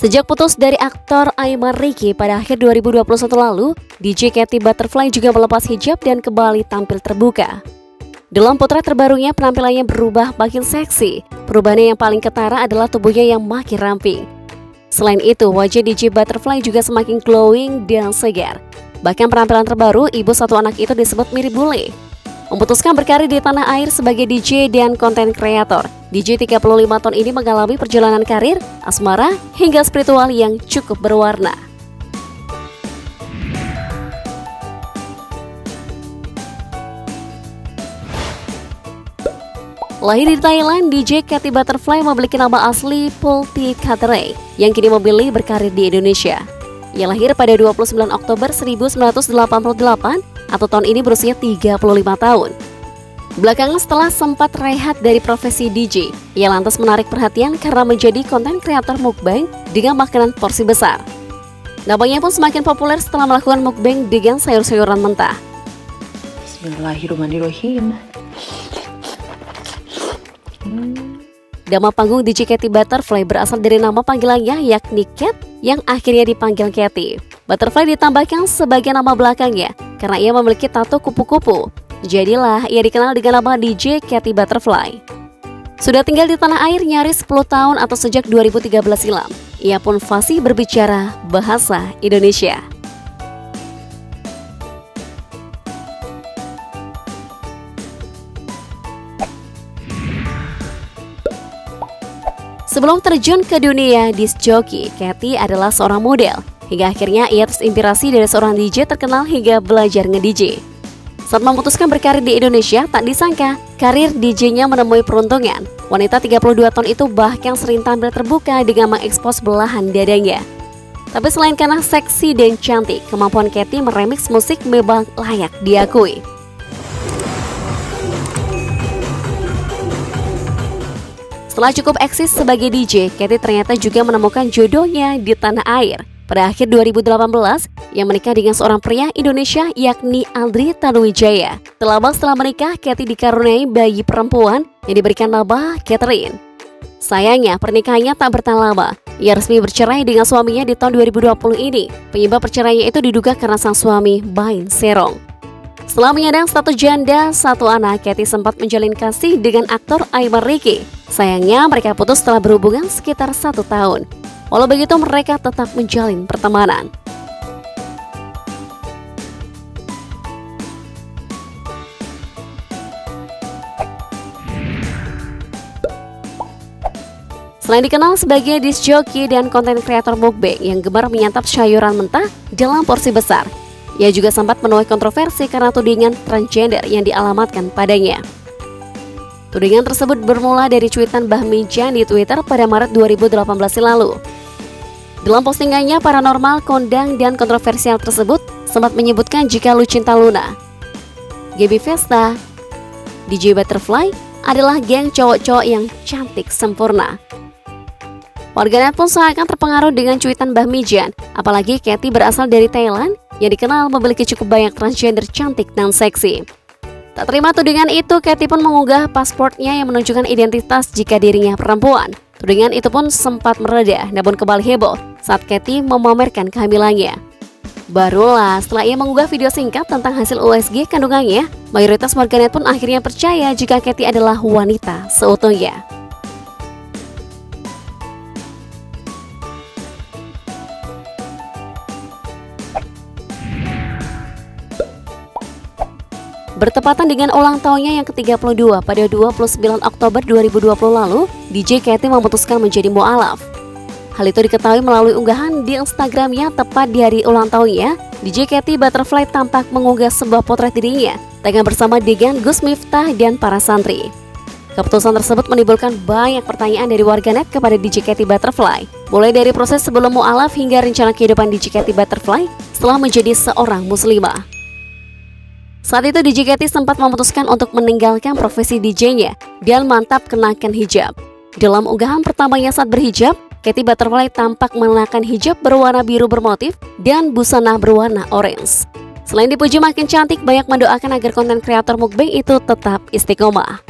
Sejak putus dari aktor Aymar Ricky pada akhir 2021 lalu, DJ Katy Butterfly juga melepas hijab dan kembali tampil terbuka. Dalam potret terbarunya, penampilannya berubah makin seksi. Perubahannya yang paling ketara adalah tubuhnya yang makin ramping. Selain itu, wajah DJ Butterfly juga semakin glowing dan segar. Bahkan penampilan terbaru, ibu satu anak itu disebut mirip bule. Memutuskan berkarir di tanah air sebagai DJ dan konten kreator, DJ 35 tahun ini mengalami perjalanan karir, asmara, hingga spiritual yang cukup berwarna. Lahir di Thailand, DJ Katy Butterfly memiliki nama asli Pulti Khatray yang kini memilih berkarir di Indonesia. Ia lahir pada 29 Oktober 1988 atau tahun ini berusia 35 tahun. Belakangan setelah sempat rehat dari profesi DJ, ia lantas menarik perhatian karena menjadi konten kreator mukbang dengan makanan porsi besar. Namanya pun semakin populer setelah melakukan mukbang dengan sayur-sayuran mentah. Bismillahirrahmanirrahim. Nama panggung DJ Katy Butterfly berasal dari nama panggilannya yakni Cat yang akhirnya dipanggil Katy. Butterfly ditambahkan sebagai nama belakangnya karena ia memiliki tato kupu-kupu. Jadilah ia dikenal dengan nama DJ Katy Butterfly. Sudah tinggal di tanah air nyaris 10 tahun atau sejak 2013 silam. Ia pun fasih berbicara bahasa Indonesia. Sebelum terjun ke dunia disc jockey, Katy adalah seorang model. Hingga akhirnya ia terinspirasi dari seorang DJ terkenal hingga belajar nge-DJ. Saat memutuskan berkarir di Indonesia, tak disangka karir DJ-nya menemui peruntungan. Wanita 32 tahun itu bahkan sering tampil terbuka dengan mengekspos belahan dadanya. Tapi selain karena seksi dan cantik, kemampuan Katy meremix musik memang layak diakui. Setelah cukup eksis sebagai DJ, Katy ternyata juga menemukan jodohnya di tanah air. Pada akhir 2018, ia menikah dengan seorang pria Indonesia yakni Andri Tanuwijaya. Terlama setelah menikah, Katy dikaruniai bayi perempuan yang diberikan nama Catherine. Sayangnya, pernikahannya tak bertahan lama. Ia resmi bercerai dengan suaminya di tahun 2020 ini. Penyebab perceraiannya itu diduga karena sang suami main serong. Setelah menyandang status janda satu anak, Katy sempat menjalin kasih dengan aktor Aymar Ricky. Sayangnya mereka putus setelah berhubungan sekitar 1 tahun. Walau begitu mereka tetap menjalin pertemanan. Selain dikenal sebagai disc jockey dan konten kreator mukbang yang gemar menyantap sayuran mentah dalam porsi besar, ia juga sempat menuai kontroversi karena tudingan transgender yang dialamatkan padanya. Tudingan tersebut bermula dari cuitan Bahmi Jan di Twitter pada Maret 2018 lalu. Dalam postingannya, paranormal, kondang, dan kontroversial tersebut sempat menyebutkan jika Lucinta Luna, Gaby Vesta, DJ Butterfly adalah geng cowok-cowok yang cantik sempurna. Warganet pun seakan terpengaruh dengan cuitan Bahmi Jan, apalagi Katy berasal dari Thailand yang dikenal memiliki cukup banyak transgender cantik dan seksi. Tak terima tudingan itu, Katy pun mengunggah pasportnya yang menunjukkan identitas jika dirinya perempuan. Tudingan itu pun sempat mereda, namun kembali heboh saat Katy memamerkan kehamilannya. Barulah setelah ia mengunggah video singkat tentang hasil USG kandungannya, mayoritas warganet pun akhirnya percaya jika Katy adalah wanita seutuhnya. Bertepatan dengan ulang tahunnya yang ke-32 pada 29 Oktober 2020 lalu, DJ Katy memutuskan menjadi mu'alaf. Hal itu diketahui melalui unggahan di Instagramnya tepat di hari ulang tahunnya. DJ Katy Butterfly tampak mengunggah sebuah potret dirinya tengah bersama dengan Gus Miftah dan para santri. Keputusan tersebut menimbulkan banyak pertanyaan dari warganet kepada DJ Katy Butterfly, mulai dari proses sebelum mu'alaf hingga rencana kehidupan DJ Katy Butterfly setelah menjadi seorang muslimah. Saat itu DJ Katy sempat memutuskan untuk meninggalkan profesi DJ-nya dan mantap kenakan hijab. Dalam unggahan pertamanya saat berhijab, Katy Butterfly tampak mengenakan hijab berwarna biru bermotif dan busana berwarna orange. Selain dipuji makin cantik, banyak mendoakan agar konten kreator mukbang itu tetap istiqomah.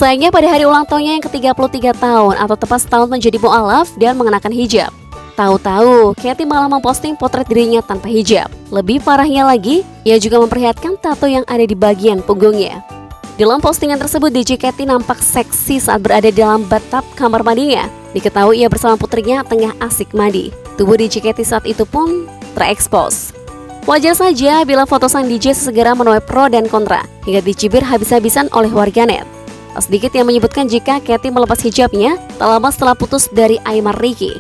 Sayangnya pada hari ulang tahunnya yang ke-33 tahun atau tepat setahun menjadi mu'alaf dan mengenakan hijab, tahu-tahu Katy malah memposting potret dirinya tanpa hijab. Lebih parahnya lagi, ia juga memperlihatkan tato yang ada di bagian punggungnya. Dalam postingan tersebut, DJ Katy nampak seksi saat berada dalam bathtub kamar mandinya. Diketahui ia bersama putrinya tengah asik mandi. Tubuh DJ Katy saat itu pun terekspos. Wajar saja bila foto sang DJ segera menuai pro dan kontra, hingga dicibir habis-habisan oleh warganet. Tak sedikit yang menyebutkan jika Katy melepas hijabnya tak lama setelah putus dari Aymar Ricky.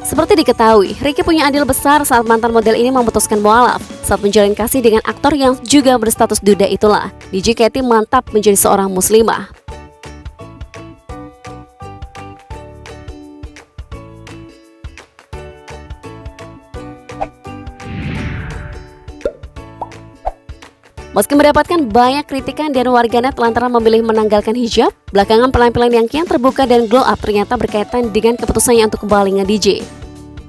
Seperti diketahui, Ricky punya andil besar saat mantan model ini memutuskan mualaf saat menjalin kasih dengan aktor yang juga berstatus duda itulah. DJ Katy mantap menjadi seorang muslimah. Meski mendapatkan banyak kritikan dan warganet lantaran memilih menanggalkan hijab, belakangan penampilan yang kian terbuka dan glow up ternyata berkaitan dengan keputusannya untuk kembali nge-DJ.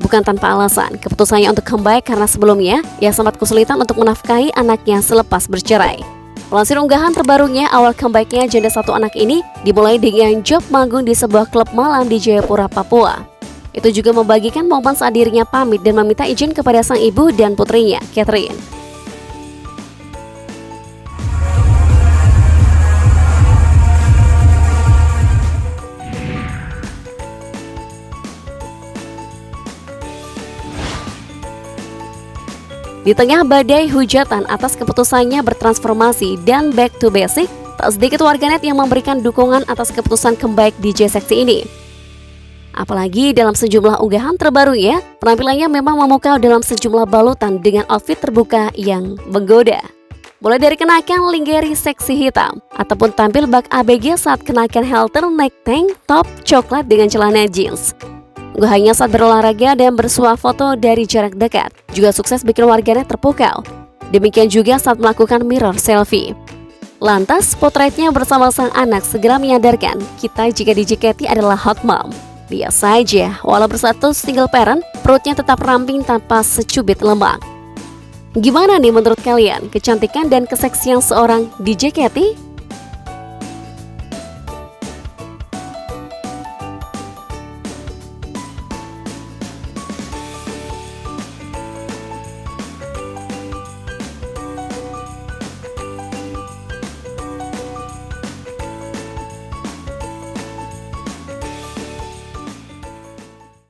Bukan tanpa alasan, keputusannya untuk comeback karena sebelumnya ia sempat kesulitan untuk menafkahi anaknya selepas bercerai. Melansir unggahan terbarunya, awal comebacknya janda satu anak ini dimulai dengan job manggung di sebuah klub malam di Jayapura, Papua. Itu juga membagikan momen saat dirinya pamit dan meminta izin kepada sang ibu dan putrinya, Catherine. Di tengah badai hujatan atas keputusannya bertransformasi dan back to basic, tak sedikit warganet yang memberikan dukungan atas keputusan comeback DJ seksi ini. Apalagi dalam sejumlah unggahan terbarunya, penampilannya memang memukau dalam sejumlah balutan dengan outfit terbuka yang menggoda. Mulai dari kenakan lingerie seksi hitam, ataupun tampil bak ABG saat kenakan halter neck tank top coklat dengan celana jeans. Unggahannya saat berolahraga dan bersuah foto dari jarak dekat juga sukses bikin warganet terpukau. Demikian juga saat melakukan mirror selfie. Lantas, potretnya bersama sang anak segera menyadarkan kita jika DJ Katy adalah hot mom. Biasa aja, walau berstatus single parent, perutnya tetap ramping tanpa secubit lemak. Gimana nih menurut kalian kecantikan dan keseksian seorang DJ Katy?